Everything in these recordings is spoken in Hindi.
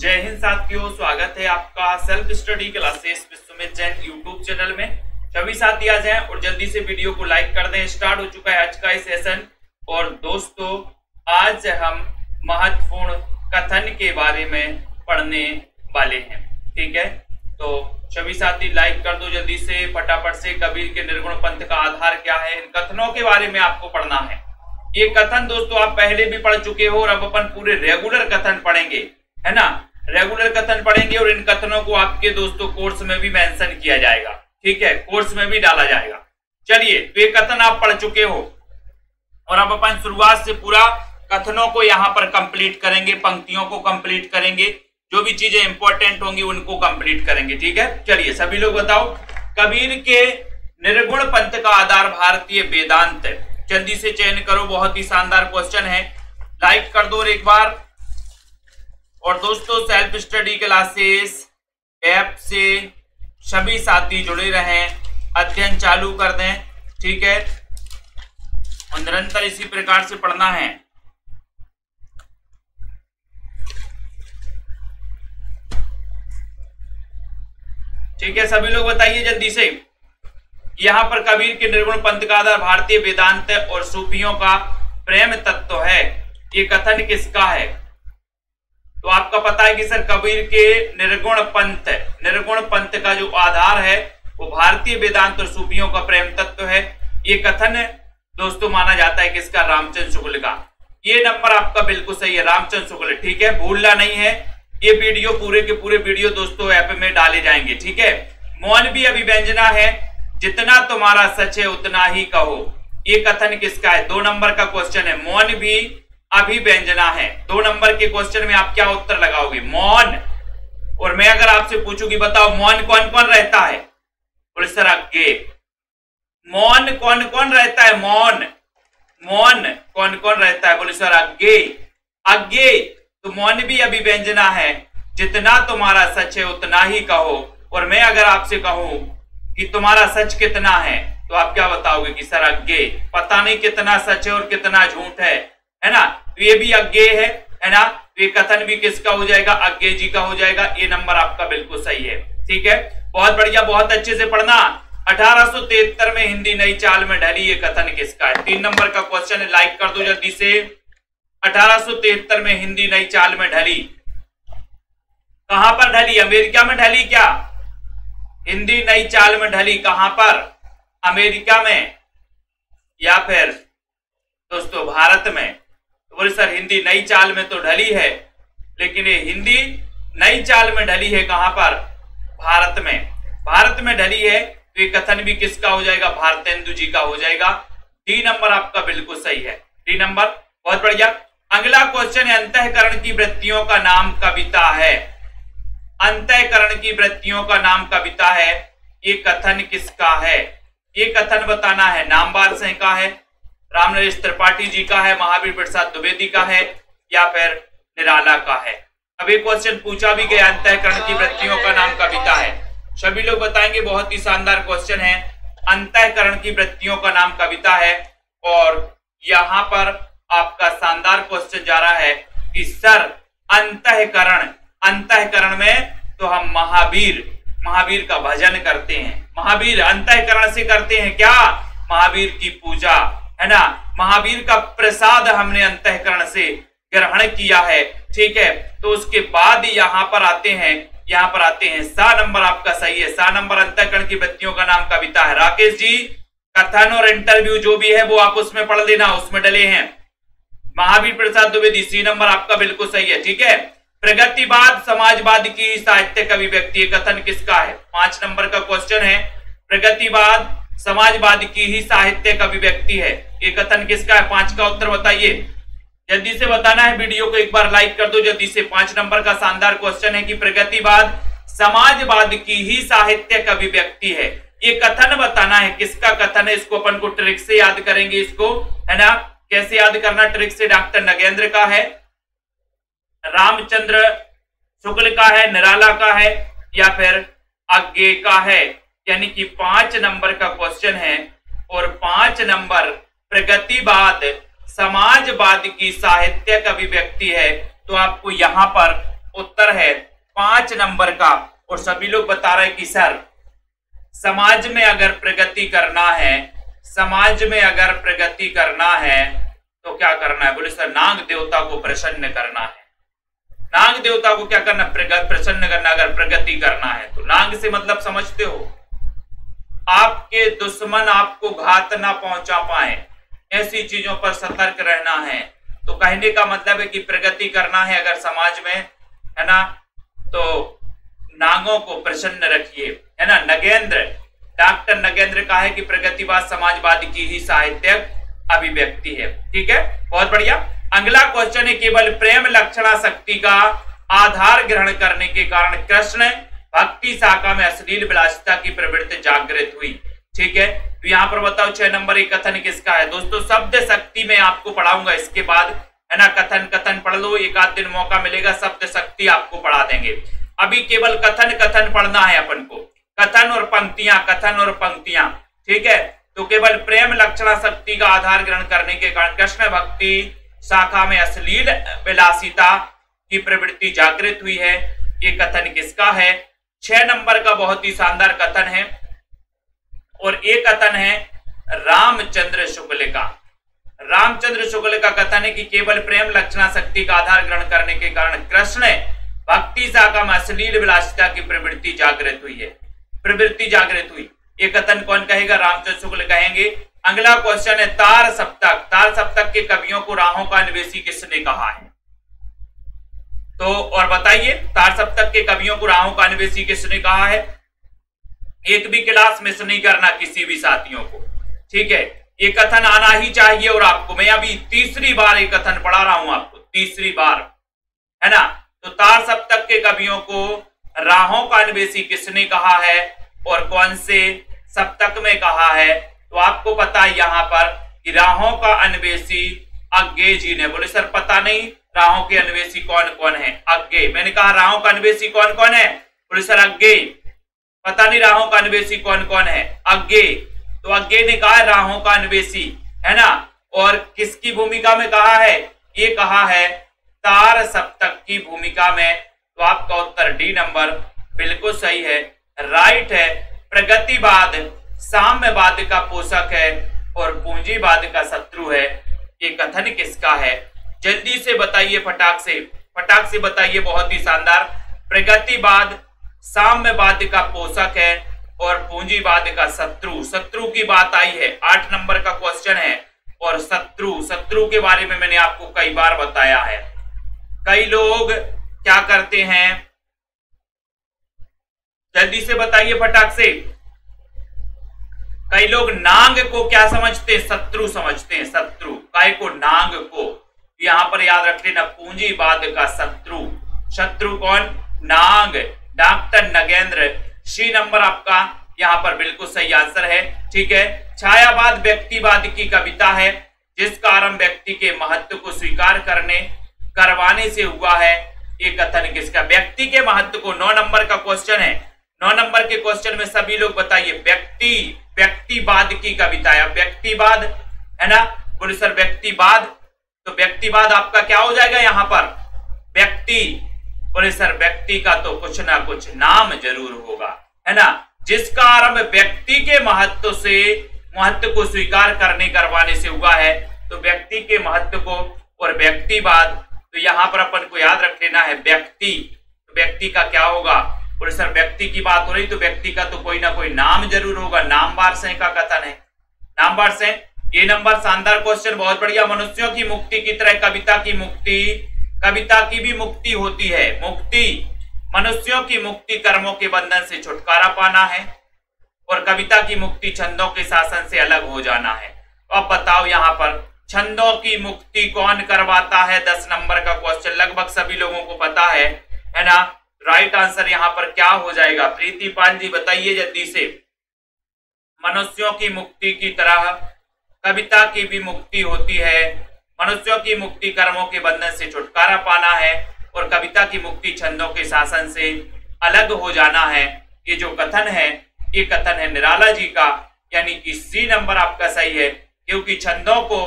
जय हिंद साथियों, स्वागत है आपका self study classes Vishwamit Jain YouTube channel में। सभी साथी आ जाएं और जल्दी से वीडियो को लाइक कर दें। स्टार्ट हो चुका है आज का ये सेशन। और दोस्तों, आज हम महत्वपूर्ण कथन के बारे में पढ़ने वाले हैं। ठीक है, तो सभी साथी लाइक कर दो जल्दी से, फटाफट से। कबीर के निर्गुण पंथ का आधार क्या है, इन कथनों के बारे में आपको पढ़ना है। ये कथन दोस्तों आप पहले भी पढ़ चुके हो और अब अपन पूरे रेगुलर कथन पढ़ेंगे, है ना। रेगुलर कथन पढ़ेंगे और इन कथनों को आपके दोस्तों कोर्स में भी मेंशन किया जाएगा। ठीक है, कोर्स में भी डाला जाएगा। चलिए, तो ये कथन आप पढ़ चुके हो और अब अपन शुरुआत से पूरा कथनों को यहाँ पर कंप्लीट करेंगे, पंक्तियों को कंप्लीट करेंगे, जो भी चीजें इंपॉर्टेंट होंगी उनको कंप्लीट करेंगे। ठीक है, चलिए सभी लोग बताओ। कबीर के निर्गुण पंथ का आधार भारतीय वेदांत। जल्दी से चयन करो, बहुत ही शानदार क्वेश्चन है। लाइक कर दो एक बार। और दोस्तों, सेल्फ स्टडी क्लासेस ऐप से सभी साथी जुड़े रहें, अध्ययन चालू कर दें। ठीक है, और निरंतर इसी प्रकार से पढ़ना है। ठीक है, सभी लोग बताइए जल्दी से। यहां पर कबीर के निर्गुण पंथ का आधार भारतीय वेदांत और सूफियों का प्रेम तत्व है। ये कथन किसका है? तो आपका पता है कि सर कबीर के निर्गुण पंथ का जो आधार है वो भारतीय वेदांत और सूफियों का प्रेम तत्व है। ये कथन दोस्तों माना जाता है किसका? रामचंद्र शुक्ल का। ये नंबर आपका बिल्कुल सही है, रामचंद्र शुक्ल। ठीक है, भूलना नहीं है। ये वीडियो पूरे के पूरे वीडियो दोस्तों ऐप में डाले जाएंगे। ठीक है, मौन भी अभिव्यंजना है, जितना तुम्हारा सच है उतना ही कहो। ये कथन किसका है? 2 नंबर का क्वेश्चन है। मौन भी अभिव्यंजना है। 2 नंबर के क्वेश्चन में आप क्या उत्तर लगाओगे? मौन। और मैं अगर आपसे पूछूंगी बताओ मौन कौन कौन रहता है? बोले सर अज्ञे। मौन कौन कौन रहता है? मौन कौन कौन रहता है? बोले सर अज्ञे। तो मौन भी अभिव्यंजना है, जितना तुम्हारा सच है उतना ही कहो। और मैं अगर आपसे कहूं कि तुम्हारा सच कितना है तो आप क्या बताओगे कि सर अज्ञे। पता नहीं कितना सच है और कितना झूठ है ना। तो ये भी अज्ञे है ना। तो ये कथन भी किसका हो जाएगा? अज्ञे जी का हो जाएगा। ये नंबर आपका बिल्कुल सही है। ठीक है, बहुत बढ़िया, बहुत अच्छे से पढ़ना। 1873 में हिंदी नई चाल में ढली, ये कथन किसका है? 3 नंबर का क्वेश्चन है, लाइक कर दो जल्दी से। 1873 में हिंदी नई चाल में ढली। कहां पर ढली? अमेरिका में ढली क्या? हिंदी नई चाल में ढली कहां पर? अमेरिका में या फिर दोस्तों भारत में? तो बोले सर हिंदी नई चाल में तो ढली है, लेकिन ये हिंदी नई चाल में ढली है कहां पर? भारत में। भारत में ढली है, तो ये कथन भी किसका हो जाएगा? भारतेंदु जी का हो जाएगा। डी नंबर आपका बिल्कुल सही है, डी नंबर। बहुत बढ़िया। अगला क्वेश्चन है, अंतःकरण की वृत्तियों का नाम कविता है। अंतःकरण की वृत्तियों का नाम कविता है, ये कथन किसका है? ये कथन बताना है। नामवार सिंह का है, रामनरेश त्रिपाठी जी का है, महावीर प्रसाद द्विवेदी का है, या फिर निराला का है। अब एक क्वेश्चन पूछा भी गया, अंतःकरण की वृत्तियों का नाम कविता है। सभी लोग बताएंगे, बहुत ही शानदार क्वेश्चन है। अंतःकरण की वृत्तियों का नाम कविता है। और यहां पर आपका शानदार क्वेश्चन जा रहा है कि सर अंतःकरण में तो हम महावीर का भजन करते हैं। महावीर अंतःकरण से करते हैं क्या? महावीर की पूजा, है ना। महावीर का प्रसाद हमने अंतःकरण से ग्रहण किया है। ठीक है, तो उसके बाद यहाँ पर आते हैं सा नंबर आपका सही है। सा नंबर अंतःकरण की वृत्तियों का नाम कविता है। राकेश जी, कथन और इंटरव्यू जो भी है वो आप उसमें पढ़ लेना, उसमें डले हैं। महावीर प्रसाद द्विवेदी, सी नंबर आपका बिल्कुल सही है। ठीक है, प्रगतिवाद समाजवाद की साहित्यिक अभिव्यक्ति, कथन किसका है? 5 नंबर का क्वेश्चन है। प्रगतिवाद समाजवाद की ही साहित्यिक अभिव्यक्ति है, ये कथन किसका है? 5 का उत्तर बताइए, जल्दी से बताना है। वीडियो को एक बार लाइक कर दो जल्दी से। 5 नंबर का शानदार क्वेश्चन है कि प्रगतिवाद समाजवाद की ही साहित्यिक अभिव्यक्ति है। ये कथन बताना है, किसका कथन है? इसको अपन को ट्रिक से याद करेंगे, इसको, है ना। कैसे याद करना ट्रिक से? डॉक्टर नगेंद्र का है, रामचंद्र शुक्ल का है, निराला का है, या फिर अज्ञे का है। यानी कि 5 नंबर का क्वेश्चन है। और 5 नंबर प्रगतिवाद समाजवाद की साहित्यिक अभिव्यक्ति है। तो आपको यहां पर उत्तर है 5 नंबर का, और सभी लोग बता रहे कि सर समाज में अगर प्रगति करना है, समाज में अगर प्रगति करना है तो क्या करना है? बोले सर नाग देवता को प्रसन्न करना है। नाग देवता को क्या करना? प्रसन्न करना। अगर प्रगति करना है तो नाग से मतलब समझते हो, आपके दुश्मन आपको घात ना पहुंचा पाए, ऐसी चीजों पर सतर्क रहना है। तो कहने का मतलब है कि प्रगति करना है अगर समाज में, है ना, तो नागों को प्रसन्न रखिए, है ना। नगेंद्र, डॉक्टर नगेंद्र का है कि प्रगतिवाद समाजवाद की ही साहित्यिक अभिव्यक्ति है। ठीक है, बहुत बढ़िया। अगला क्वेश्चन है, केवल प्रेम लक्षणा शक्ति का आधार ग्रहण करने के कारण कृष्ण भक्ति शाखा में अश्लील विलासिता की प्रवृत्ति जागृत हुई। ठीक है, तो यहाँ पर बताओ 6 नंबर ये कथन किसका है? दोस्तों शब्द शक्ति में आपको पढ़ाऊंगा इसके बाद, है ना। कथन पढ़ लो, एक आध दिन मौका मिलेगा शब्द शक्ति आपको पढ़ा देंगे। अभी केवल कथन पढ़ना है अपन को, कथन और पंक्तियां। ठीक है, तो केवल प्रेम लक्षणा शक्ति का आधार ग्रहण करने के कारण कृष्ण भक्ति शाखा में अश्लील विलासिता की प्रवृत्ति जागृत हुई है। ये कथन किसका है? 6 नंबर का बहुत ही शानदार कथन है, और एक कथन है रामचंद्र शुक्ल का। रामचंद्र शुक्ल का कथन है कि केवल प्रेम लक्षणा शक्ति का आधार ग्रहण करने के कारण कृष्ण भक्ति शाखा में अश्लील विलासिता की प्रवृत्ति जागृत हुई है। ये कथन कौन कहेगा? रामचंद्र शुक्ल कहेंगे। अगला क्वेश्चन है तार सप्तक। तार सप्तक के कवियों को राहों का अन्वेषी किसने कहा है? तो और बताइए, तार सप्तक के कवियों को राहों का अन्वेषी किसने कहा है? एक भी क्लास मिस नहीं करना किसी भी साथियों को। ठीक है, ये कथन आना ही चाहिए, और आपको मैं अभी तीसरी बार ये कथन पढ़ा रहा हूं, आपको तीसरी बार, है ना। तो तार सप्तक के कवियों को राहों का अन्वेषी किसने कहा है और कौन से सप्तक में कहा है? तो आपको पता है यहाँ पर कि राहों का अन्वेषी अज्ञे जी ने। बोले सर पता नहीं राहों के अन्वेषी कौन कौन है? अज्ञे। मैंने कहा राहों का अन्वेषी कौन कौन है? बोले सर अज्ञे। पता नहीं राहों का अन्वेषी कौन कौन है? अज्ञे। तो अज्ञे ने कहा राहों का अन्वेषी, है ना। और किसकी भूमिका में कहा है? ये कहा है तार सप्तक की भूमिका में। तो आपका उत्तर डी नंबर बिल्कुल सही है, राइट है। प्रगतिवाद साम्यवाद का पोषक है और पूंजीवाद का शत्रु है। ये कथन किसका है? जल्दी से बताइए, फटाक से बताइए, बहुत ही शानदार। प्रगतिवाद साम्यवाद का पोषक है और पूंजीवाद का शत्रु की बात आई है। 8 नंबर का क्वेश्चन है, और शत्रु के बारे में मैंने आपको कई बार बताया है। कई लोग क्या करते हैं, जल्दी से बताइए फटाक से। कई लोग नांग को क्या समझते हैं? शत्रु समझते हैं। शत्रु काय को? नांग को। यहां पर याद रख लेना, पूंजीवाद का शत्रु कौन? नांग। डॉक्टर नगेंद्र, सी नंबर आपका यहां पर बिल्कुल सही आंसर है। ठीक है, छायावाद व्यक्तिवाद की कविता है जिसका आरंभ व्यक्ति के महत्व को स्वीकार करवाने से हुआ है। ये कथन किसका? व्यक्ति के महत्व को। 9 नंबर का क्वेश्चन है। 9 नंबर के क्वेश्चन में सभी लोग बताइए, व्यक्तिवाद की कविता है। व्यक्तिवाद, है ना। बोले सर व्यक्तिवाद, तो व्यक्तिवाद आपका क्या हो जाएगा यहाँ पर? व्यक्ति। बोले सर व्यक्ति का तो कुछ ना कुछ नाम जरूर होगा, है ना, जिसका आरंभ व्यक्ति के महत्व को स्वीकार करवाने से हुआ है। तो व्यक्ति के महत्व को और व्यक्तिवाद, तो यहां पर अपन को याद रख लेना है व्यक्ति। तो व्यक्ति का क्या होगा? बोले सर व्यक्ति की बात हो रही तो व्यक्ति का तो कोई ना कोई नाम जरूर होगा। नामवार से का कथन है, नामवार से। ये नंबर शानदार क्वेश्चन, बहुत बढ़िया। मनुष्यों की मुक्ति की तरह कविता की भी मुक्ति होती है। मनुष्यों की मुक्ति कर्मों के बंधन से छुटकारा पाना है, और कविता की मुक्ति छंदों के शासन से अलग हो जाना है। तो अब बताओ यहाँ पर छंदों की मुक्ति कौन करवाता है? 10 नंबर का क्वेश्चन लगभग सभी लोगों को पता है ना। राइट आंसर यहाँ पर क्या हो जाएगा? प्रीति पाल जी बताइए जल्दी से। मनुष्यों की मुक्ति की तरह कविता की भी मुक्ति होती है। मनुष्यों की मुक्ति कर्मों के बंधन से छुटकारा पाना है, और कविता की मुक्ति छंदों के शासन से अलग हो जाना है। ये जो कथन है, ये कथन है निराला जी का, यानी कि सी नंबर आपका सही है, क्योंकि छंदों को,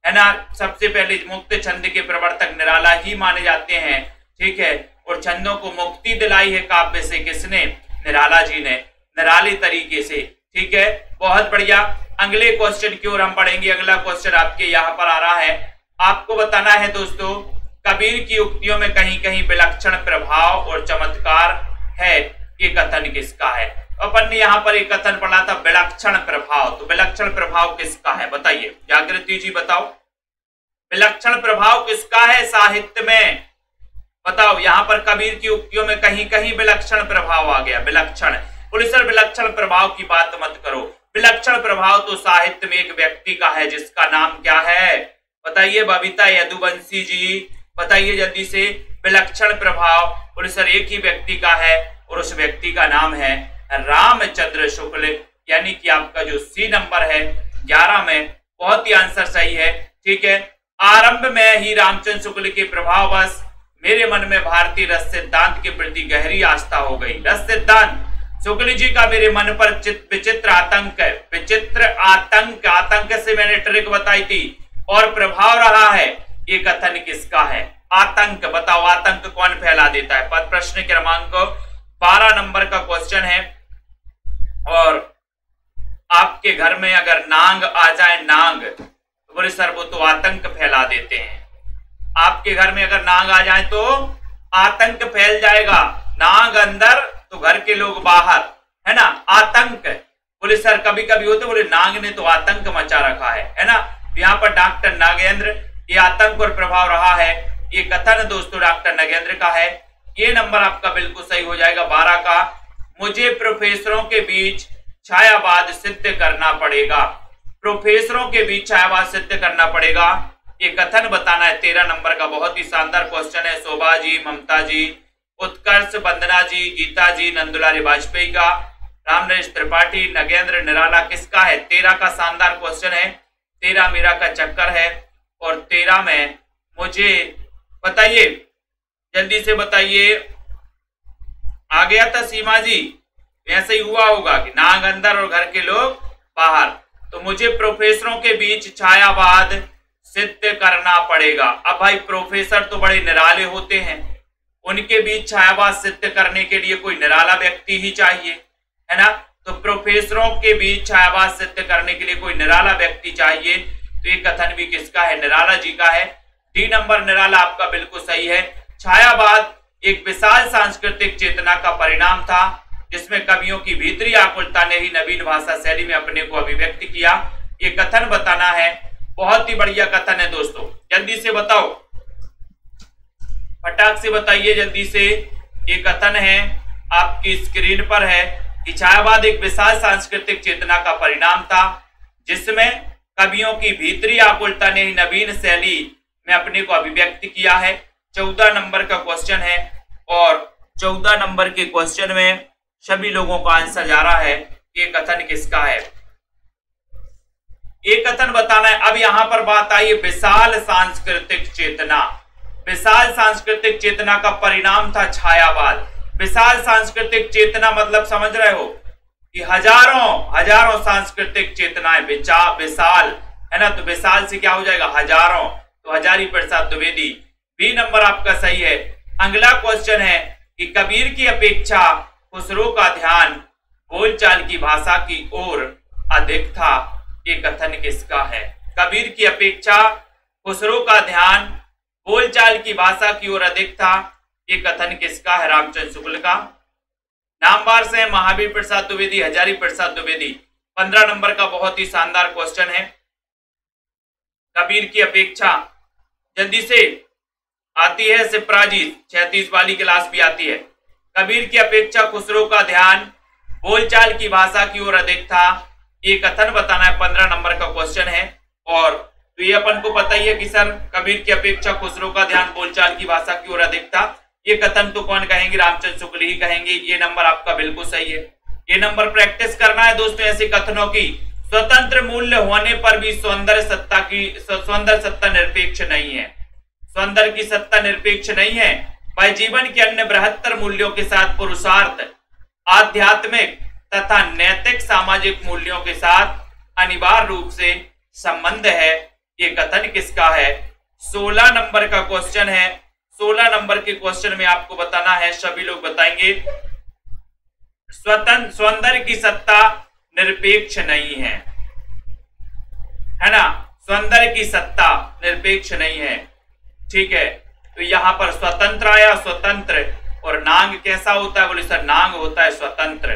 है ना, सबसे पहले मुक्त छंद के प्रवर्तक निराला ही माने जाते हैं। ठीक है, और छंदों को मुक्ति दिलाई है काव्य से किसने? निराला जी ने, निराले तरीके से। ठीक है, बहुत बढ़िया। अगले क्वेश्चन की ओर हम पढ़ेंगे। अगला क्वेश्चन आपके यहाँ पर आ रहा है, आपको बताना है दोस्तों, कबीर की उक्तियों में कहीं कहीं विलक्षण प्रभाव और चमत्कार है, ये कथन किसका है? अपन ने यहाँ पर एक कथन पढ़ा था, विलक्षण प्रभाव। तो विलक्षण प्रभाव किसका है बताइए, जागृति जी बताओ, विलक्षण प्रभाव किसका है साहित्य में? बताओ, यहाँ पर कबीर की उक्तियों में कहीं कहीं विलक्षण प्रभाव आ गया, विलक्षण। बोले सर विलक्षण प्रभाव की बात मत करो, विलक्षण प्रभाव तो साहित्य में एक व्यक्ति का है जिसका नाम क्या है बताइए? बबीता यदुवंशी जी बताइए जल्दी से। विलक्षण प्रभाव बोले सर एक ही व्यक्ति का है और उस व्यक्ति का नाम है रामचंद्र शुक्ल, यानी कि आपका जो सी नंबर है 11 में बहुत ही आंसर सही है। ठीक है, आरंभ में ही रामचंद्र शुक्ल के प्रभाववश मेरे मन में भारतीय रस सिद्धांत के प्रति गहरी आस्था हो गई। रस सिद्धांत शुक्ल जी का मेरे मन पर विचित्र आतंक है, विचित्र आतंक, आतंक से मैंने ट्रिक बताई थी, और प्रभाव रहा है। ये कथन किसका है? आतंक। बताओ आतंक कौन फैला देता है? प्रश्न क्रमांक 12 नंबर का क्वेश्चन है। और आपके घर में अगर नांग आ जाए, नांग, तो बोले सर वो तो आतंक फैला देते हैं। आपके घर में अगर नांग आ जाए तो आतंक फैल जाएगा, नांग अंदर तो घर के लोग बाहर, है ना? आतंक। बोले सर कभी कभी होते, बोले नांग ने तो आतंक मचा रखा है ना? यहाँ पर डॉक्टर नागेंद्र, ये आतंक और प्रभाव रहा है, ये कथन दोस्तों डॉक्टर नागेंद्र का है। ये नंबर आपका बिल्कुल सही हो जाएगा 12 का। मुझे प्रोफेसरों के बीच छायावाद सिद्ध करना पड़ेगा, प्रोफेसरों के बीच छायावाद सिद्ध करना पड़ेगा, ये कथन बताना है। 13 नंबर का बहुत ही शानदार क्वेश्चन है। शोभा जी, ममता जी, उत्कर्ष, वंदना जी, गीता जी, नंदुलारी वाजपेयी का, रामनरेश त्रिपाठी, नगेंद्र, निराला, किसका है? 13 का शानदार क्वेश्चन है। 13 मेरा का चक्कर है और 13 में मुझे बताइए, जल्दी से बताइए। आ गया था सीमा जी? ऐसे ही हुआ होगा कि नाग अंदर और घर के लोग बाहर। तो मुझे प्रोफेसरों के बीच छायावाद सिद्ध करना पड़ेगा। अब भाई प्रोफेसर तो बड़े निराले होते हैं, उनके बीच छायावाद सिद्ध करने के लिए कोई निराला व्यक्ति ही चाहिए, है ना? तो प्रोफेसरों के बीच छायावाद सिद्ध करने के लिए कोई निराला व्यक्ति चाहिए। तो ये कथन भी किसका है? निराला जी का है। डी नंबर निराला आपका बिल्कुल सही है। छायावाद एक विशाल सांस्कृतिक चेतना का परिणाम था जिसमें कवियों की भीतरी आकुलता ने ही नवीन भाषा शैली में अपने को अभिव्यक्त किया। ये कथन बताना है। बहुत ही बढ़िया कथन है दोस्तों, जल्दी से बताओ, फटाक से बताइए जल्दी से। ये कथन है आपकी स्क्रीन पर है कि छायावाद एक विशाल सांस्कृतिक चेतना का परिणाम था जिसमें कवियों की भीतरी आकुलता ने ही नवीन शैली में अपने को अभिव्यक्त किया है। 14 नंबर का क्वेश्चन है और 14 नंबर के क्वेश्चन में सभी लोगों का आंसर जा रहा है। ये कथन किसका है? ये कथन बताना है। अब यहां पर बात आई विशाल सांस्कृतिक चेतना। विशाल सांस्कृतिक चेतना का परिणाम था छायावाद। विशाल सांस्कृतिक चेतना मतलब समझ रहे हो कि हजारों सांस्कृतिक चेतनाएं, विशाल है ना? तो विशाल से क्या हो जाएगा? हजारों, तो हजारी प्रसाद द्विवेदी। बी नंबर आपका सही है। अगला क्वेश्चन है कि कबीर की अपेक्षा खुसरो का ध्यान बोलचाल की भाषा की ओर अधिक था। ये कथन किसका है? कबीर की अपेक्षा खुसरो का ध्यान बोलचाल की भाषा की ओर अधिक था। ये कथन किसका है? रामचंद्र शुक्ल का। नामवार से महावीर प्रसाद द्विवेदी, हजारी प्रसाद द्विवेदी। 15 नंबर का बहुत ही शानदार क्वेश्चन है। कबीर की अपेक्षा जल्दी से आती है सिप्रा जी, 36 वाली क्लास भी आती है। कबीर की अपेक्षा खुसरो का ध्यान बोलचाल की भाषा की ओर अधिक था। ये कथन बताना है। 15 नंबर का क्वेश्चन है। और तो ये अपन को पता ही है कि सर कबीर की अपेक्षा खुसरो का ध्यान बोलचाल की भाषा की ओर अधिक था। ये कथन तो कौन कहेंगे? रामचंद्र शुक्ल ही कहेंगे। ये नंबर आपका बिल्कुल सही है। ये नंबर प्रैक्टिस करना है दोस्तों ऐसे कथनों की। स्वतंत्र मूल्य होने पर भी सौंदर्य सत्ता निरपेक्ष नहीं है। सौंदर्य की सत्ता निरपेक्ष नहीं है। वह जीवन के अन्य बृहत्तर मूल्यों के साथ पुरुषार्थ, आध्यात्मिक तथा नैतिक सामाजिक मूल्यों के साथ अनिवार्य रूप से संबंध है। ये कथन किसका है? 16 नंबर का क्वेश्चन है। 16 नंबर के क्वेश्चन में आपको बताना है, सभी लोग बताएंगे। स्वतंत्र सौंदर्य की सत्ता निरपेक्ष नहीं है ना, सौंदर्य की सत्ता निरपेक्ष नहीं है, ठीक है। तो यहां पर स्वतंत्र आया, स्वतंत्र, और नांग कैसा होता है, बोले सर नांग होता है स्वतंत्र,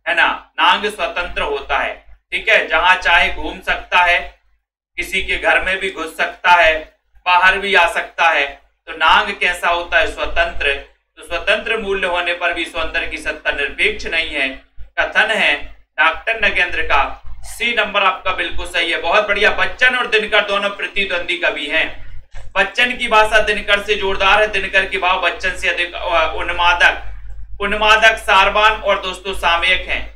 है ना, नांग स्वतंत्र होता है, ठीक है, जहां चाहे घूम सकता है, किसी के घर में भी घुस सकता है, बाहर भी आ सकता है। तो नांग कैसा होता है, स्वतंत्र। तो स्वतंत्र मूल्य होने पर भी सौंदर्य की सत्ता निरपेक्ष नहीं है, कथन है डॉक्टर नगेंद्र का। सी नंबर आपका बिल्कुल सही है, बहुत बढ़िया। बच्चन और दिनकर दोनों प्रतिद्वंदी कवि हैं। बच्चन की भाषा दिनकर से जोरदार है, दिनकर की भाव बच्चन से अधिक उन्मादक सारवान और दोस्तों सामयिक हैं।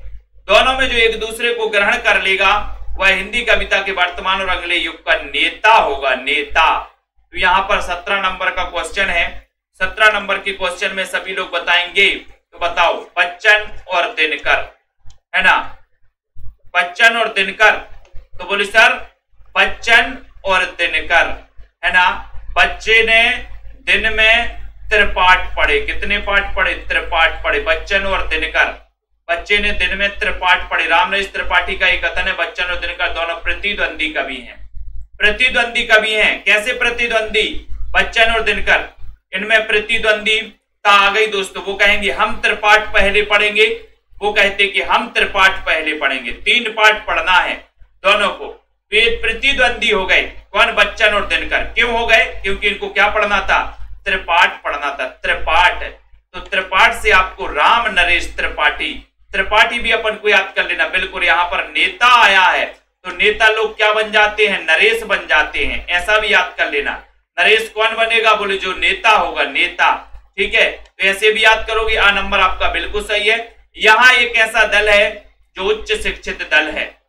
दोनों में जो एक दूसरे को ग्रहण कर लेगा वह हिंदी कविता के वर्तमान और अगले युग का नेता होगा, नेता। तो यहाँ पर 17 नंबर का क्वेश्चन है। 17 नंबर के क्वेश्चन में सभी लोग बताएंगे, तो बताओ बच्चन और दिनकर, है ना, बच्चन और दिनकर। तो बोले सर बच्चन और दिनकर, है ना। बच्चे ने दिन में त्रिपाठ पढ़े, कितने पाठ पढ़े, त्रिपाठ पढ़े, बच्चन और दिनकर। बच्चे ने दिन में त्रिपाठ पढ़े। रामनरेश त्रिपाठी का एक कथन है, बच्चन और दिनकर दोनों प्रतिद्वंदी कवि हैं, प्रतिद्वंदी कवि हैं। कैसे प्रतिद्वंदी, बच्चन और दिनकर, इनमें प्रतिद्वंदीता आ गई दोस्तों। वो कहेंगे हम त्रिपाठ पहले पढ़ेंगे, वो कहते कि हम त्रिपाठ पहले पढ़ेंगे, 3 पाठ पढ़ना है दोनों को। तो ये प्रतिद्वंदी हो गए, कौन, बच्चन और दिनकर। क्यों हो गए, क्योंकि इनको क्या पढ़ना था, त्रिपाठ पढ़ना था, त्रिपाठ। तो त्रिपाठ से आपको राम नरेश त्रिपाठी, त्रिपाठी भी अपन को याद कर लेना। बिल्कुल यहाँ पर नेता आया है, तो नेता लोग क्या बन जाते हैं, नरेश बन जाते हैं, ऐसा भी याद कर लेना। नरेश कौन बनेगा, बोले जो नेता होगा, नेता, ठीक है। तो ऐसे भी याद करोगे। आ नंबर आपका बिल्कुल सही है। यहाँ एक ऐसा दल है जो उच्च शिक्षित दल है,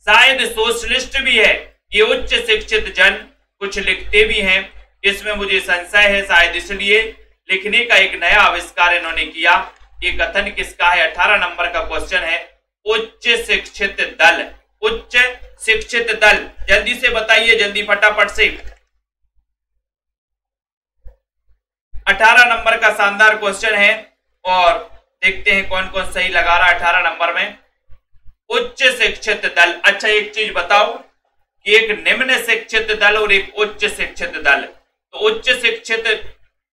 शायद सोशलिस्ट भी है। ये उच्च शिक्षित जन कुछ लिखते भी हैं, इसमें मुझे संशय है, शायद इसलिए लिखने का एक नया आविष्कार इन्होंने किया। ये कथन किसका है, 18 नंबर का क्वेश्चन है। उच्च शिक्षित दल, उच्च शिक्षित दल, जल्दी से बताइए, जल्दी फटाफट से। 18 नंबर का शानदार क्वेश्चन है और देखते हैं कौन कौन सही लगा रहा है 18 नंबर में। उच्च शिक्षित दल, अच्छा एक चीज बताओ कि एक निम्न शिक्षित दल और एक उच्च शिक्षित दल। तो उच्च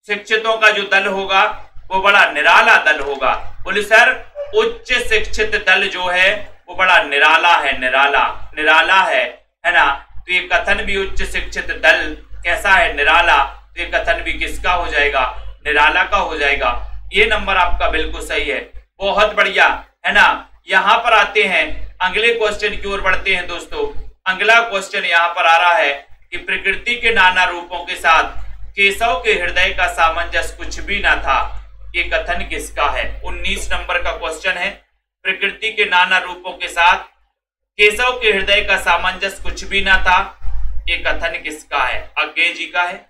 शिक्षितों का जो दल होगा वो बड़ा निराला दल होगा। बोले सर उच्च शिक्षित दल जो है वो बड़ा निराला है, निराला है ना। तो ये कथन भी उच्च शिक्षित दल कैसा है, निराला। तो ये कथन भी किसका हो जाएगा, निराला का हो जाएगा। ये नंबर आपका बिल्कुल सही है, बहुत बढ़िया, है ना। यहां पर आते हैं, अगले क्वेश्चन की ओर बढ़ते हैं दोस्तों। अगला क्वेश्चन यहां पर आ रहा है कि प्रकृति के नाना रूपों के साथ केशव के हृदय का सामंजस्य कुछ भी ना था। ये कथन किसका है, 19 नंबर का क्वेश्चन है। प्रकृति के नाना रूपों के साथ केशव के हृदय का सामंजस्य कुछ भी ना था। ये कथन किसका है, अज्ञे जी का है,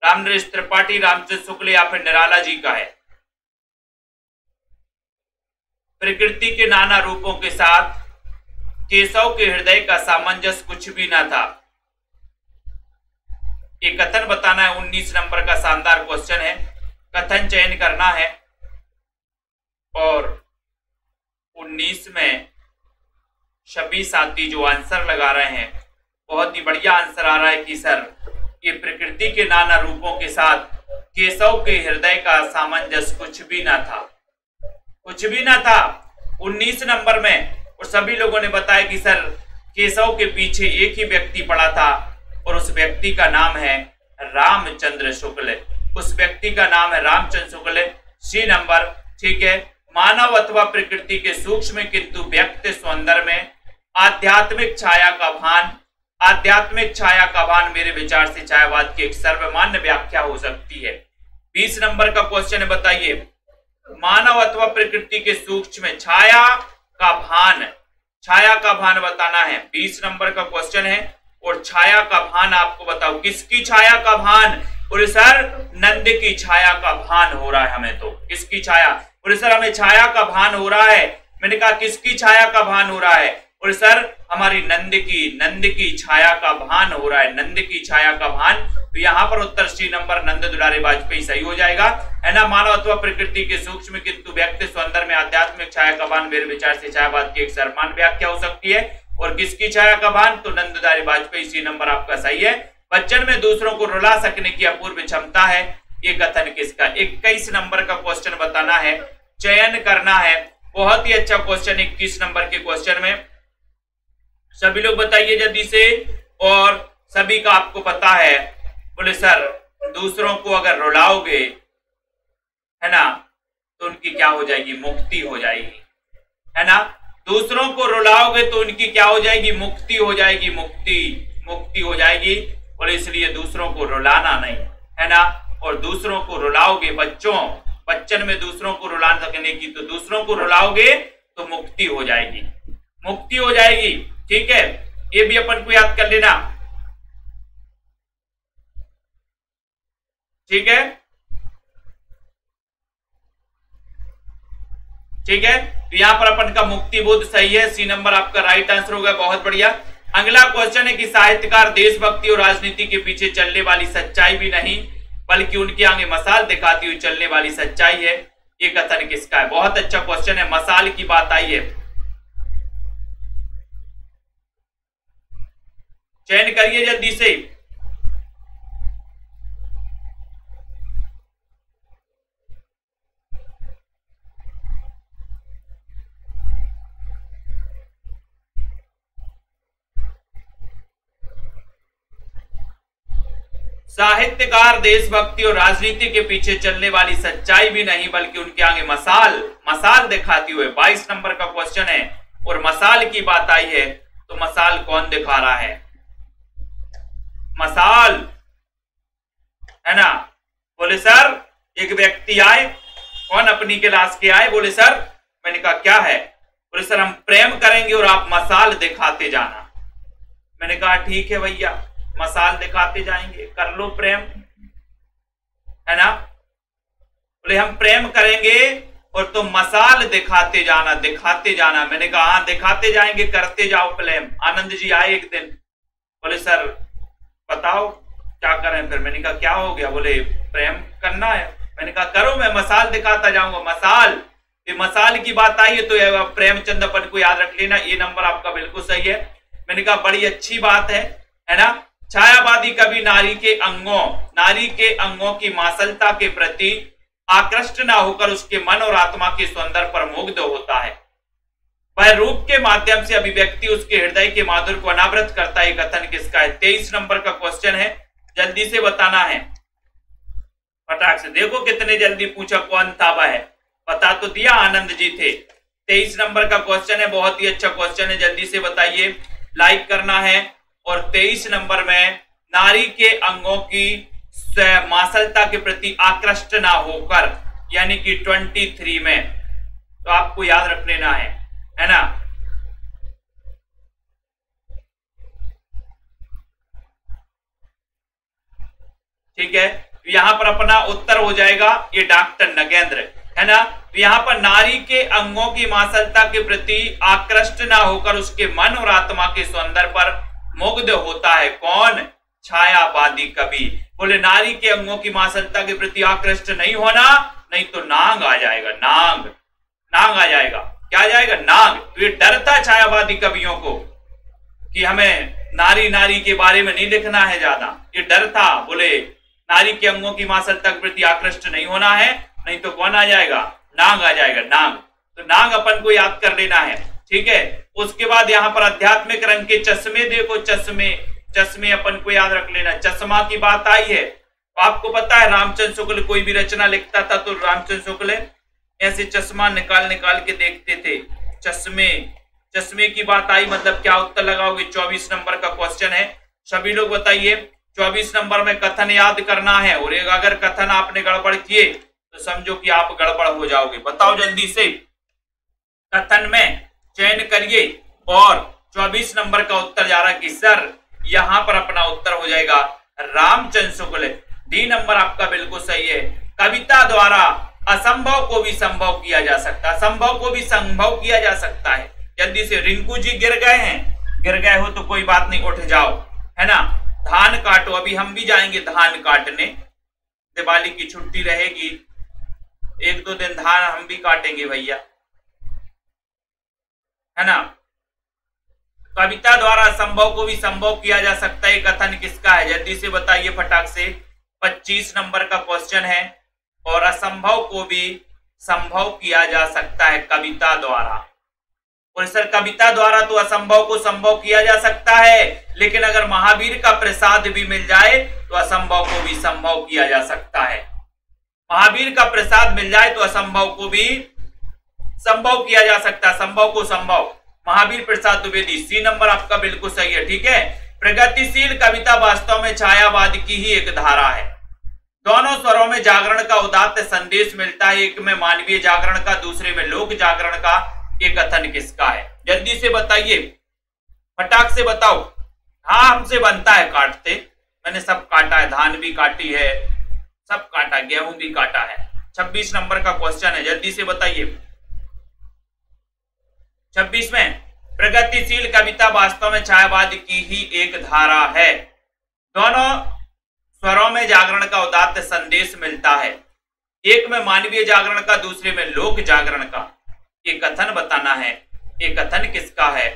रामनरेश त्रिपाठी, रामचंद्र शुक्ल या फिर निराला जी का है। प्रकृति के नाना रूपों के साथ केशव के हृदय का सामंजस्य कुछ भी ना था। ये कथन बताना है, 19 नंबर का शानदार क्वेश्चन है। कथन चयन करना है और 19 में सभी साथी जो आंसर लगा रहे हैं बहुत ही बढ़िया आंसर आ रहा है कि सर ये प्रकृति के नाना रूपों के साथ केशव के हृदय का सामंजस्य कुछ भी ना था, कुछ भी ना था 19 नंबर में। और सभी लोगों ने बताया कि सर केशव के पीछे एक ही व्यक्ति पड़ा था और उस व्यक्ति का नाम है रामचंद्र शुक्ल, उस व्यक्ति का नाम है रामचंद्र शुक्ल। सी नंबर, ठीक है। मानव अथवा प्रकृति के सूक्ष्म किंतु व्यक्त सौंदर्य में आध्यात्मिक छाया का भान, आध्यात्मिक छाया का भान मेरे विचार से छायावाद की एक सर्वमान्य व्याख्या हो सकती है। 20 नंबर का क्वेश्चन है, बताइए मानव अथवा प्रकृति के सूक्ष्म छाया का भान, छाया का भान बताना है। 20 नंबर का क्वेश्चन है और छाया का भान आपको बताओ, किसकी छाया का भान। बोले सर नंद की छाया का भान हो रहा है हमें। तो किसकी छाया, बोले सर हमें छाया का भान हो रहा है। मैंने कहा किसकी छाया का भान हो रहा है, और सर हमारी नंद की छाया का भान हो रहा है, नंद की छाया का भान। तो यहाँ पर उत्तर सी नंबर नंद दुलारे वाजपेयी सही हो जाएगा, है ना। मानव अथवा प्रकृति के सूक्ष्म किंतु व्यक्ति सौंदर्य में आध्यात्मिक छाया का भान मेरे विचार से छायावाद की एक सर्वमान्य व्याख्या हो सकती है। और किसकी छाया का भान, तो नंद दुलारे वाजपेयी, सी नंबर आपका सही है। बच्चन में दूसरों को रुला सकने की अपूर्व क्षमता है, ये कथन किसका। 21 नंबर का क्वेश्चन बताना है, चयन करना है। बहुत ही अच्छा क्वेश्चन 21 नंबर के क्वेश्चन में, सभी लोग बताइए जल्दी से। और सभी का आपको पता है, बोले सर दूसरों को अगर रुलाओगे, है ना, तो उनकी क्या हो जाएगी, मुक्ति हो जाएगी, है ना। दूसरों को रुलाओगे तो उनकी क्या हो जाएगी, मुक्ति हो जाएगी, मुक्ति हो जाएगी। और इसलिए दूसरों को रुलाना नहीं, है ना। और दूसरों को रुलाओगे बच्चन में दूसरों को रुला सकने की, तो दूसरों को रुलाओगे तो मुक्ति हो जाएगी, मुक्ति हो जाएगी। ठीक है, ये भी अपन को याद कर लेना। ठीक है, ठीक है। तो यहां पर अपन का मुक्ति बोध सही है, सी नंबर आपका राइट आंसर होगा। बहुत बढ़िया। अगला क्वेश्चन है कि साहित्यकार देशभक्ति और राजनीति के पीछे चलने वाली सच्चाई भी नहीं बल्कि उनके आगे मसाल दिखाती हुई चलने वाली सच्चाई है, ये कथन किसका है। बहुत अच्छा क्वेश्चन है, मसाल की बात आई है, चयन करिए जल्दी से। साहित्यकार देशभक्ति और राजनीति के पीछे चलने वाली सच्चाई भी नहीं बल्कि उनके आगे मसाल दिखाती हुए, 22 नंबर का क्वेश्चन है। और मसाल की बात आई है, तो मसाल कौन दिखा रहा है, मसाल, है ना। बोले सर एक व्यक्ति आए, कौन, अपनी क्लास के आए, बोले सर, मैंने कहा क्या है, बोले सर हम प्रेम करेंगे और आप मसाल दिखाते जाना। मैंने कहा ठीक है भैया, मसाल दिखाते जाएंगे, कर लो प्रेम, है ना। बोले हम प्रेम करेंगे और तुम मसाल दिखाते जाना। मैंने कहा हाँ दिखाते जाएंगे, करते जाओ प्रेम। आनंद जी आए एक दिन, बोले सर बताओ क्या करें फिर। मैंने कहा क्या हो गया, बोले प्रेम करना है। मैंने कहा करो, मैं मसाल दिखाता जाऊंगा। मसाल, ये मसाल की बात आई है तो प्रेमचंद अपन को याद रख लेना, ये नंबर आपका बिल्कुल सही है। मैंने कहा बड़ी अच्छी बात है ना। छायावादी कवि नारी के अंगों की मासलता के प्रति आकृष्ट ना होकर उसके मन और आत्मा के सौंदर्य पर मुग्ध होता है। वह रूप के माध्यम से अभिव्यक्ति उसके हृदय के माधुर्य को अनावृत करता है। कथन किसका है। 23 नंबर का क्वेश्चन है, जल्दी से बताना है, फटाक से। देखो कितने जल्दी पूछा, कौन था वह, बता तो दिया, आनंद जी थे। 23 नंबर का क्वेश्चन है, बहुत ही अच्छा क्वेश्चन है, जल्दी से बताइए, लाइक करना है। और 23 नंबर में नारी के अंगों की मासलता के प्रति आकृष्ट ना होकर, यानी कि 23 में, तो आपको याद रख लेना है ना। ठीक है, यहां पर अपना उत्तर हो जाएगा ये डॉक्टर नगेंद्र, है ना। यहां पर नारी के अंगों की मासलता के प्रति आकृष्ट ना होकर उसके मन और आत्मा के सौंदर्य पर मुग्ध होता है, कौन, छायावादी कवि। बोले नारी के अंगों की मासलता के प्रति आकृष्ट नहीं होना, नहीं तो नांग आ जाएगा, नांग आ जाएगा। क्या आ जाएगा, नांग। तो ये डर था छायावादी कवियों को कि हमें नारी के बारे में नहीं लिखना है ज्यादा, ये डर था। बोले नारी के अंगों की मासलता के प्रति आकृष्ट नहीं होना है, नहीं तो कौन आ जाएगा, नांग आ जाएगा, नांग। तो नांग अपन को याद कर लेना है, ठीक है। उसके बाद यहाँ पर आध्यात्मिक रंग के चश्मे, देखो चश्मे अपन को याद रख लेना। चश्मा की बात आई है, तो आपको पता है रामचंद्र शुक्ल कोई भी रचना लिखता था तो रामचंद्र शुक्ल ऐसे चश्मा निकाल के देखते थे। चश्मे की बात आई, मतलब क्या उत्तर लगाओगे। 24 नंबर का क्वेश्चन है, सभी लोग बताइए। 24 नंबर में कथन याद करना है, और अगर कथन आपने गड़बड़ किए तो समझो कि आप गड़बड़ हो जाओगे। बताओ जल्दी से, कथन में चयन करिए। और 24 नंबर का उत्तर जा रहा है कि सर यहां पर अपना उत्तर हो जाएगा रामचंद्र शुक्ल। डी नंबर आपका बिल्कुल सही है। कविता द्वारा असंभव को भी संभव किया जा सकता है, असंभव को भी संभव किया जा सकता है। जल्दी से। रिंकू जी गिर गए हैं, गिर गए हो तो कोई बात नहीं, उठ जाओ, है ना। धान काटो, अभी हम भी जाएंगे धान काटने, दिवाली की छुट्टी रहेगी, 1-2 दिन धान हम भी काटेंगे भैया, है ना। कविता द्वारा असंभव को भी संभव किया जा सकता है, कथन किसका है? जल्दी से बताइए फटाक से। 25 नंबर का क्वेश्चन है। और असंभव को भी संभव किया जा सकता है कविता द्वारा। और सर कविता द्वारा तो असंभव को संभव किया जा सकता है, लेकिन अगर महावीर का प्रसाद भी मिल जाए तो असंभव को भी संभव किया जा सकता है। महावीर का प्रसाद मिल जाए तो असंभव को भी संभव किया जा सकता है, संभव को संभव। महावीर प्रसाद द्विवेदी, सी नंबर आपका बिल्कुल सही है, ठीक है। प्रगतिशील कविता वास्तव में छायावाद की ही एक धारा है। दोनों स्वरों में जागरण का उदात्त संदेश मिलता है, एक में मानवीय जागरण का, दूसरे में लोक जागरण का। ये कथन किसका है? जल्दी से बताइए, फटाक से बताओ। हाँ हमसे बनता है काटते, मैंने सब काटा है, धान भी काटी है, सब काटा, गेहूं भी काटा है। 26 नंबर का क्वेश्चन है, जल्दी से बताइए। 26 में प्रगतिशील कविता वास्तव में छायावाद की ही एक धारा है। दोनों स्वरों में जागरण का उदात्त संदेश मिलता है, एक में मानवीय जागरण का, दूसरे में लोक जागरण का। ये कथन बताना है, ये कथन किसका है?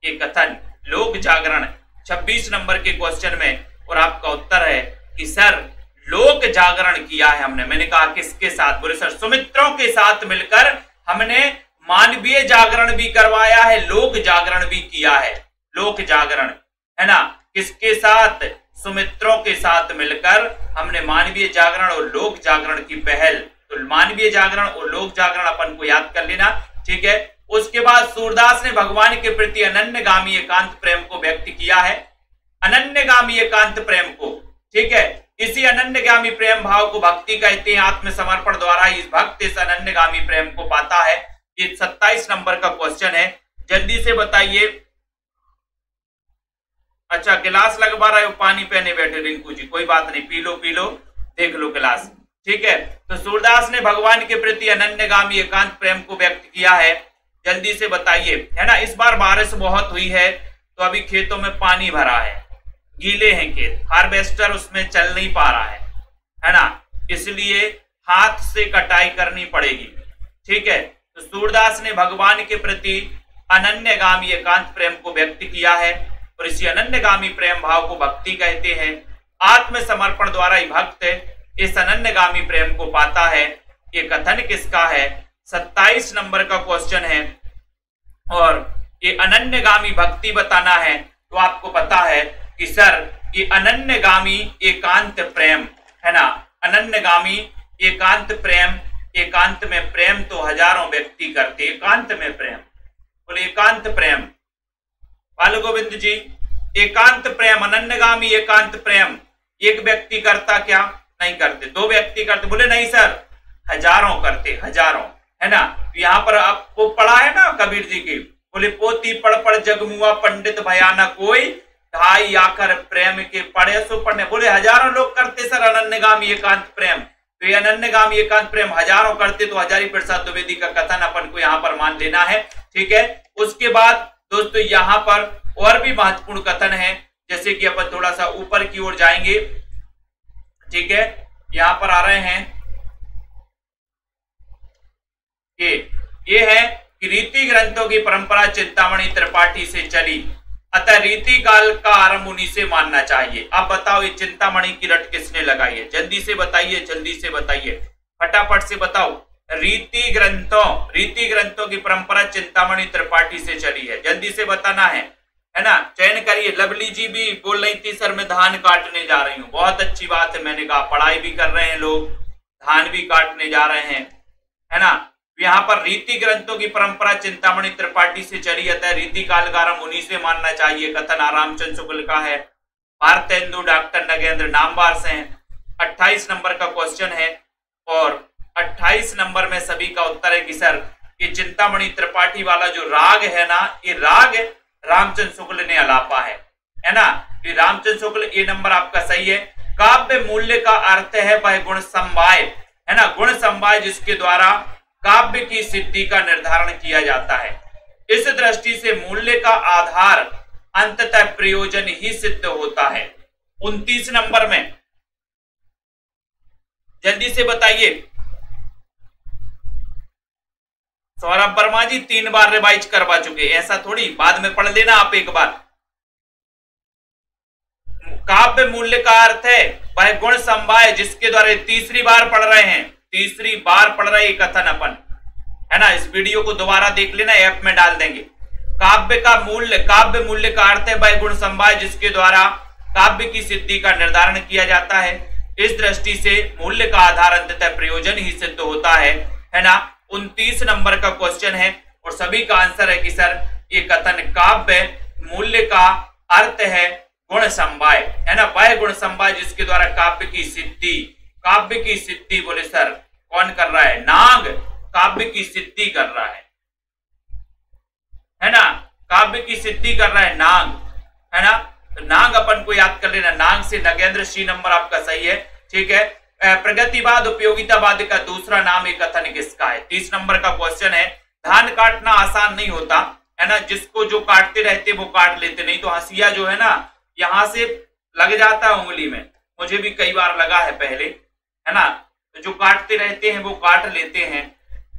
ये कथन लोक जागरण 26 नंबर के क्वेश्चन में। और आपका उत्तर है कि सर लोक जागरण किया है हमने। मैंने कहा किसके साथ? बोले सर सुमित्रों के साथ मिलकर हमने मानवीय जागरण भी करवाया है, लोक जागरण भी किया है। लोक जागरण, है ना, किसके साथ? सुमित्रों के साथ मिलकर हमने मानवीय जागरण और लोक जागरण की पहल। तो मानवीय जागरण और लोक जागरण अपन को याद कर लेना, ठीक है। उसके बाद सूरदास ने भगवान के प्रति अनन्यगामी एकांत प्रेम को व्यक्त किया है, अनन्यगामी एकांत प्रेम को, ठीक है। इसी अनन्यगामी प्रेम भाव को भक्ति कहते हैं। आत्मसमर्पण द्वारा इस भक्त इस अनन्यगामी प्रेम को पाता है। ये 27 नंबर का क्वेश्चन है, जल्दी से बताइए। अच्छा गिलास लगवा रहे हो, पानी पीने बैठे रिंकू जी, कोई बात नहीं, पी लो पी लो, देख लो गिलास, ठीक है। तो सूरदास ने भगवान के प्रति अनन्यगामी एकांत प्रेम को व्यक्त किया है, जल्दी से बताइए, है ना। इस बार बारिश बहुत हुई है तो अभी खेतों में पानी भरा है, गीले हैं खेत, हार्वेस्टर उसमें चल नहीं पा रहा है ना, इसलिए हाथ से कटाई करनी पड़ेगी, ठीक है। तो सूरदास ने भगवान के प्रति अनन्यगामी एकांत प्रेम को व्यक्त किया है और इसी अनन्यगामी प्रेम भाव को भक्ति कहते हैं। आत्मसमर्पण द्वारा ही भक्त इस अनन्यगामी प्रेम को पाता है। ये कथन किसका है? 27 नंबर का क्वेश्चन है। और ये अनन्यगामी भक्ति बताना है तो आपको पता है कि सर ये अनन्यगामी एकांत प्रेम, है ना, अनन्यगामी एकांत प्रेम। एकांत में प्रेम तो हजारों व्यक्ति करते, एकांत में प्रेम, बोले एकांत प्रेम, बाल गोविंद जी, एकांत प्रेम, अनन्यगामी एकांत प्रेम एक व्यक्ति करता क्या? नहीं करते, 2 व्यक्ति करते, बोले नहीं सर हजारों करते, हजारों, है ना। यहाँ पर आपको पढ़ा है ना कबीर जी की, बोले पोती पढ़ पढ़ जगमुआ पंडित भयाना कोई, ढाई आकर प्रेम के पढ़े सो पढ़ने, बोले हजारों लोग करते सर अनन्यगामी एकांत प्रेम। तो ये अनन्यगामी एकांत प्रेम हजारों करते, तो हजारी प्रसाद द्विवेदी का कथन अपन को यहाँ पर मान लेना है, ठीक है। उसके बाद दोस्तों यहाँ पर और भी महत्वपूर्ण कथन है, जैसे कि अपन थोड़ा सा ऊपर की ओर जाएंगे, ठीक है। यहाँ पर आ रहे हैं ये है कि रीति ग्रंथों की परंपरा चिंतामणि त्रिपाठी से चली, अतः रीति काल का आरंभ उन्हीं से मानना चाहिए। अब बताओ ये चिंतामणि की रट किसने लगाई है? जल्दी से बताइए, जल्दी से बताइए, फटाफट से बताओ। रीति ग्रंथों की परंपरा चिंतामणि त्रिपाठी से चली है, जल्दी से बताना है ना। चयन करिए। लवली जी भी बोल रही थी सर मैं धान काटने जा रही हूँ, बहुत अच्छी बात है। मैंने कहा पढ़ाई भी कर रहे हैं लोग, धान भी काटने जा रहे हैं, है ना। यहाँ पर रीति ग्रंथों की परंपरा चिंतामणि त्रिपाठी से चली, अतः रीति काल का आरंभ उन्हीं से मानना चाहिए। कथन रामचंद्र शुक्ल का है, भारतेंदु डॉक्टर नगेंद्र नामवार से हैं। 28 नंबर का क्वेश्चन है और 28 नंबर में सभी का उत्तर है कि सर ये चिंतामणि त्रिपाठी वाला जो राग है ना, ये राग रामचंद्र शुक्ल ने अलापा है ना। ये रामचंद्र शुक्ल, ये नंबर आपका सही है। काव्य मूल्य का अर्थ है वह गुण समवाय, है ना, गुण समवाय जिसके द्वारा काव्य की सिद्धि का निर्धारण किया जाता है। इस दृष्टि से मूल्य का आधार अंततः प्रयोजन ही सिद्ध होता है। 29 नंबर में जल्दी से बताइए। सौरभ वर्मा जी 3 बार रिवाइज करवा चुके, ऐसा थोड़ी बाद में पढ़ लेना आप एक बार। काव्य मूल्य का अर्थ है वह गुण समवाय जिसके द्वारा तीसरी बार पढ़ रहे हैं, तीसरी बार पढ़ रहे कथन अपन, है ना। इस वीडियो को दोबारा देख लेना, ऐप में डाल देंगे। काव्य मूल्य का अर्थ है वह गुण समवाय जिसके द्वारा काव्य की सिद्धि का निर्धारण किया जाता है। इस दृष्टि से मूल्य का आधार अंततः प्रयोजन ही सिद्ध होता है ना। 29 नंबर का क्वेश्चन है और सभी का आंसर है कि सर ये कथन काव्य मूल्य का अर्थ है गुण समवाय, है ना। वह गुण समवाय जिसके द्वारा काव्य की सिद्धि बोले सर कौन कर रहा है? नाग काव्य की सिद्धि कर रहा है ना। काव्य की सिद्धि कर रहा है नाग, है ना। तो नाग अपन को याद कर लेना, नाग से नगेंद्र। सी नंबर आपका सही है, ठीक है। प्रगतिवाद उपयोगितावाद का दूसरा नाम एक कथन किसका है? 30 नंबर का क्वेश्चन है। धान काटना आसान नहीं होता, है ना। जिसको जो काटते रहते वो काट लेते, नहीं तो हंसिया जो है ना यहां से लग जाता है उंगली में, मुझे भी कई बार लगा है पहले, है ना। तो जो काटते रहते हैं वो काट लेते हैं,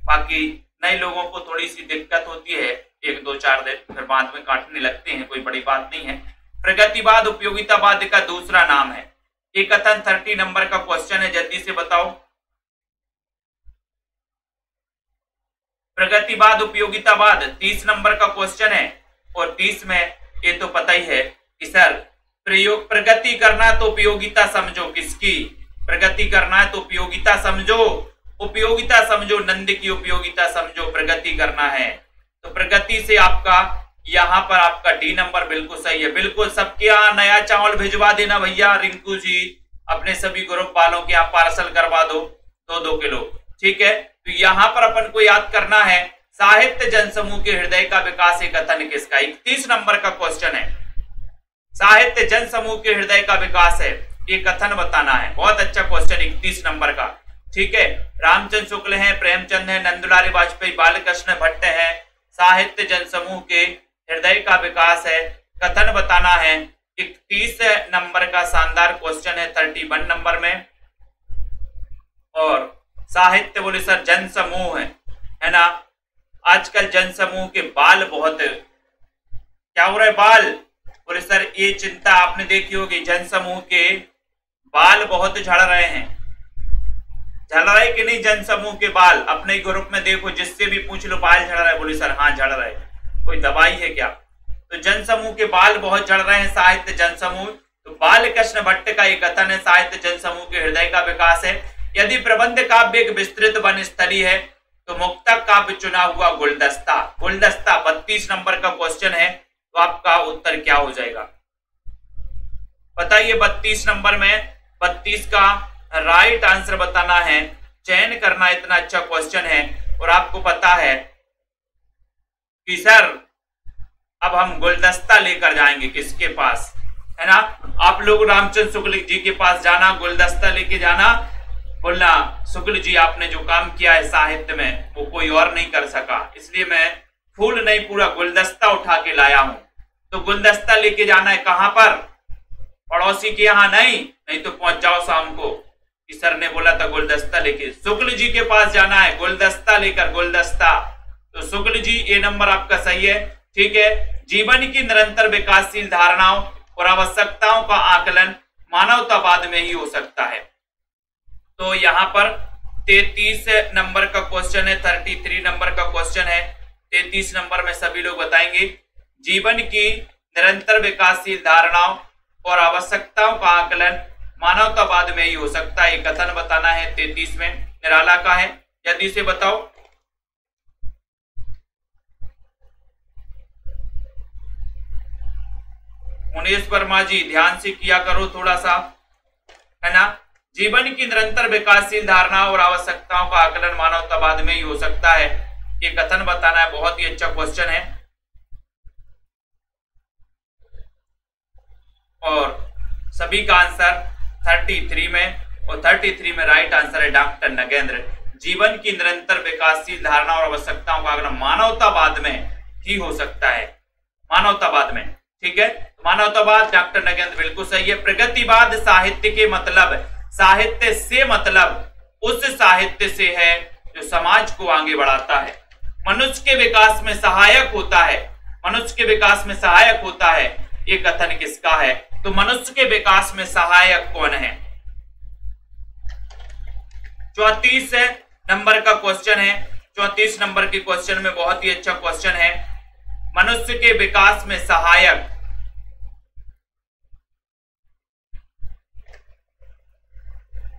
बाकी नए लोगों को थोड़ी सी दिक्कत होती है 1-2-4 दिन, फिर बाद में काटने लगते हैं, कोई बड़ी बात नहीं है। प्रगतिवाद उपयोगितावाद का दूसरा नाम है। एक कथन 30 नंबर का क्वेश्चन है, जल्दी से बताओ। प्रगतिवाद उपयोगितावाद 30 नंबर का क्वेश्चन है और 30 में ये तो पता ही है कि सर प्रगति करना तो उपयोगिता समझो। किसकी प्रगति करना है? तो उपयोगिता समझो, उपयोगिता समझो, नंद की उपयोगिता समझो, प्रगति करना है। तो प्रगति से आपका यहां पर आपका डी नंबर बिल्कुल सही है। बिल्कुल सबके यहाँ नया चावल भिजवा देना भैया, रिंकू जी अपने सभी ग्रुप वालों के यहाँ पार्सल करवा दो 2-2 किलो, ठीक है। तो यहां पर अपन को याद करना है साहित्य जनसमूह के हृदय का विकास एक कथन किसका? 31 नंबर का क्वेश्चन है। साहित्य जनसमूह के हृदय का विकास है, ये कथन बताना है। बहुत अच्छा क्वेश्चन 31 नंबर का, ठीक है। रामचंद्र शुक्ल हैं, प्रेमचंद है, नंदुलारी वाजपेयी, बालकृष्ण भट्ट है। साहित्य जनसमूह के हृदय का विकास है, कथन बताना है। 31 नंबर का शानदार क्वेश्चन है 31 नंबर में। और साहित्य बोले सर जनसमूह है ना। आजकल जनसमूह के बाल बहुत क्या हो रहा है? बाल बोले सर ये चिंता आपने देखी होगी, जनसमूह के बाल बहुत झड़ रहे हैं। झड़ रहे कि नहीं जनसमूह के बाल? अपने ग्रुप में देखो, जिससे भी पूछ लो बाल झड़ रहा है, बोले सर हाँ झड़ रहे। कोई दवाई है क्या? तो जनसमूह के बाल बहुत झड़ रहे हैं, साहित्य जनसमूह। तो बालकृष्ण भट्ट का एक कथन है साहित्य जनसमूह के हृदय का विकास है। यदि प्रबंध काव्य एक विस्तृत वन स्थली है तो मुक्तक काव्य चुना हुआ गुलदस्ता। गुलदस्ता 32 नंबर का क्वेश्चन है, तो आपका उत्तर क्या हो जाएगा बताइए? 32 नंबर में 32 का राइट आंसर बताना है। चयन करना इतना अच्छा क्वेश्चन है और आपको पता है कि सर अब हम गुलदस्ता लेकर जाएंगे किसके पास, है ना। आप लोग रामचंद्र शुक्ल जी के पास जाना, गुलदस्ता लेके जाना, बोलना शुक्ल जी आपने जो काम किया है साहित्य में वो कोई और नहीं कर सका, इसलिए मैं फूल नहीं पूरा गुलदस्ता उठा के लाया हूं। तो गुलदस्ता लेके जाना है कहां पर? पड़ोसी के यहाँ नहीं तो पहुंच जाओ शाम को कि सर ने बोला था गुलदस्ता लेके। शुक्ल जी के पास जाना है गुलदस्ता लेकर, गुलदस्ता। तो शुक्ल जी ये नंबर आपका सही है, ठीक है। जीवन की निरंतर विकासशील धारणाओं और आवश्यकताओं का आकलन मानवतावाद में ही हो सकता है। तो यहाँ पर 33 नंबर का क्वेश्चन है, 33 नंबर का क्वेश्चन है। 33 नंबर में सभी लोग बताएंगे जीवन की निरंतर विकासशील धारणाओं और आवश्यकताओं का आकलन मानवतावाद में ही हो सकता है, कथन बताना है। 33 में निराला का है, जल्दी से बताओ। मुनीश वर्मा जी ध्यान से किया करो थोड़ा सा, है ना। जीवन की निरंतर विकासशील धारणाओं और आवश्यकताओं का आकलन मानवतावाद में ही हो सकता है, ये कथन बताना है। बहुत ही अच्छा क्वेश्चन है। और सभी का आंसर 33 में, और 33 में राइट आंसर है डॉक्टर नगेंद्र। जीवन की निरंतर विकासशील धारणा और आवश्यकताओं का आकलन मानवतावाद में ही हो सकता है मानवतावाद में। ठीक है, मानवतावाद डॉक्टर नगेंद्र बिल्कुल सही है। प्रगतिवाद साहित्य के मतलब, साहित्य से मतलब उस साहित्य से है जो समाज को आगे बढ़ाता है, मनुष्य के विकास में सहायक होता है, मनुष्य के विकास में सहायक होता है। ये कथन किसका है? तो मनुष्य के विकास में सहायक कौन है? 34 नंबर का क्वेश्चन है। 34 नंबर के क्वेश्चन में बहुत ही अच्छा क्वेश्चन है, मनुष्य के विकास में सहायक।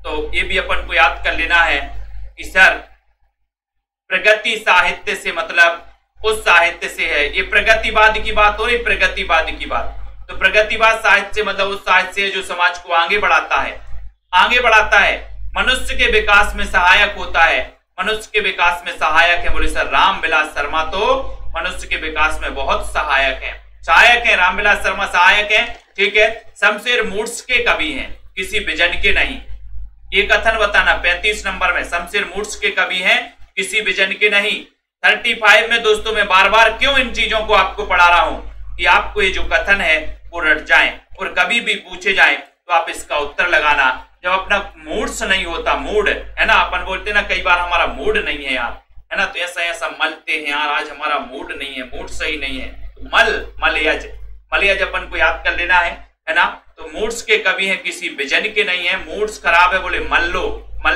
तो ये भी अपन को याद कर लेना है कि सर प्रगति साहित्य से मतलब उस साहित्य से है। ये प्रगतिवाद की बात हो रही, प्रगतिवाद की बात। तो प्रगतिवाद साहित्य से मतलब उस साहित्य से जो समाज को आगे बढ़ाता है, आगे बढ़ाता है, मनुष्य के विकास में सहायक होता है। मनुष्य के विकास में सहायक है बोले सर रामविलास शर्मा, तो मनुष्य के विकास में बहुत सहायक है, सहायक है रामविलास शर्मा, सहायक है। ठीक है, शमशेर मूड्स के कवि हैं, किसी विजन के नहीं। ये कथन बताना 35 नंबर में, शमशेर मूड्स के कवि हैं, किसी विजन के नहीं। 35 में दोस्तों मैं बार बार क्यों इन चीजों को आपको पढ़ा रहा हूं कि आपको ये जो कथन है वो रट जाए और कभी भी पूछे जाए तो आप इसका उत्तर लगाना। जब अपना मूड्स नहीं होता, मूड है ना, अपन बोलते ना कई बार हमारा मूड नहीं है यार, है ना, तो ऐसा ऐसा मलते हैं यार, आज हमारा मूड नहीं है, मूड सही नहीं है, तो मलयज अपन को याद कर लेना है ना। तो मूड्स के कवि हैं, किसी विजन के नहीं है। मूड्स खराब है बोले मल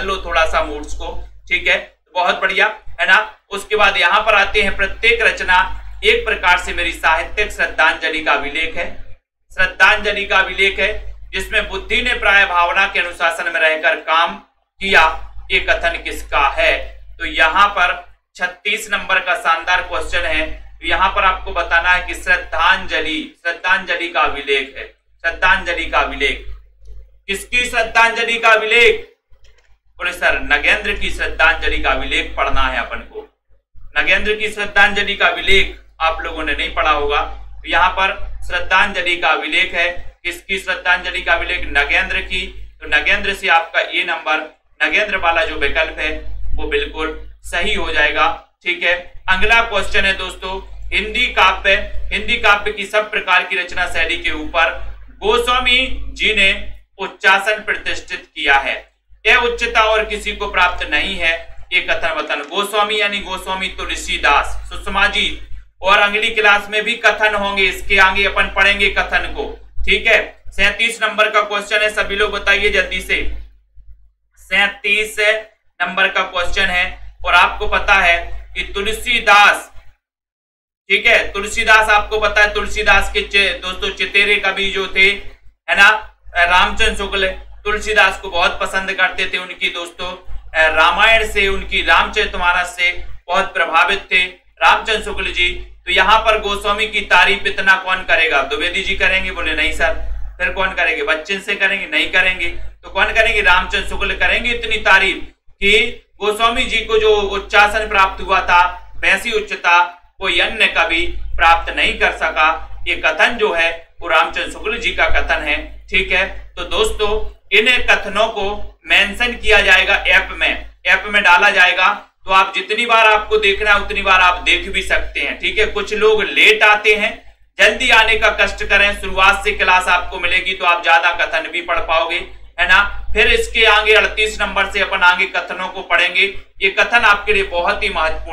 लो थोड़ा सा मूड्स को। ठीक है, बहुत बढ़िया, है ना। उसके बाद यहां पर आते हैं, प्रत्येक रचना एक प्रकार से मेरी साहित्यिक श्रद्धांजलि का अभिलेख है, श्रद्धांजलि का अभिलेख है, जिसमें बुद्धि ने प्राय भावना के अनुशासन में रहकर काम किया। ये कथन किसका है? तो यहां पर 36 नंबर का शानदार क्वेश्चन है। तो यहां पर आपको बताना है कि श्रद्धांजलि का अभिलेख है, श्रद्धांजलि का अभिलेख। किसकी श्रद्धांजलि का अभिलेख? बोले सर नगेंद्र की श्रद्धांजलि का अभिलेख पढ़ना है अपन को। नगेंद्र की श्रद्धांजलि का अभिलेख आप लोगों ने नहीं पढ़ा होगा। तो यहाँ पर श्रद्धांजलि का अभिलेख है, किसकी श्रद्धांजलि का अभिलेख? नगेंद्र की। तो नगेंद्र से आपका ये नंबर, नगेंद्र वाला जो विकल्प है वो बिल्कुल सही हो जाएगा। ठीक है, अगला क्वेश्चन है दोस्तों, हिंदी काव्य की सब प्रकार की रचना शैली के ऊपर गोस्वामी जी ने उच्चासन प्रतिष्ठित किया है। यह उच्चता और किसी को प्राप्त नहीं है। ये कथन बताना। गोस्वामी यानी गोस्वामी तुलसीदास। सुषमा जी, और अगली क्लास में भी कथन होंगे, इसके आगे अपन पढ़ेंगे कथन को। ठीक है, 37 नंबर का क्वेश्चन है, सभी लोग बताइए जल्दी से। 37 नंबर का क्वेश्चन है और आपको पता है कि तुलसीदास, ठीक है, तुलसीदास आपको पता है, तुलसीदास के दोस्तों चेतेरे कवि जो थे, है ना, रामचंद्र शुक्ल तुलसीदास को बहुत पसंद करते थे। उनकी दोस्तों रामायण से, उनकी रामचरितमानस से बहुत प्रभावित थे रामचंद्र शुक्ल जी। तो यहाँ पर गोस्वामी की तारीफ इतना कौन करेगा? द्विवेदी जी करेंगे? बोले नहीं सर। फिर कौन करेंगे? बच्चन से करेंगे? नहीं करेंगे। तो कौन करेंगे? रामचंद्र शुक्ल करेंगे इतनी तारीफ कि गोस्वामी जी को जो उच्चासन प्राप्त हुआ था, वैसी उच्चता कोई अन्य कवि प्राप्त नहीं कर सका। ये कथन जो है वो रामचंद्र शुक्ल जी का कथन है। ठीक है, तो दोस्तों इन कथनों को मेंशन किया जाएगा ऐप में डाला जाएगा। तो आप जितनी बार आपको देखना है उतनी बार आप देख भी सकते हैं। ठीक है, कुछ लोग लेट आते हैं, जल्दी आने का कष्ट करें। शुरुआत से क्लास आपको मिलेगी तो आप ज्यादा कथन भी पढ़ पाओगे, है ना। फिर इसके आगे 38 नंबर से अपन आगे कथनों को पढ़ेंगे। ये कथन आपके लिए बहुत ही महत्वपूर्ण है।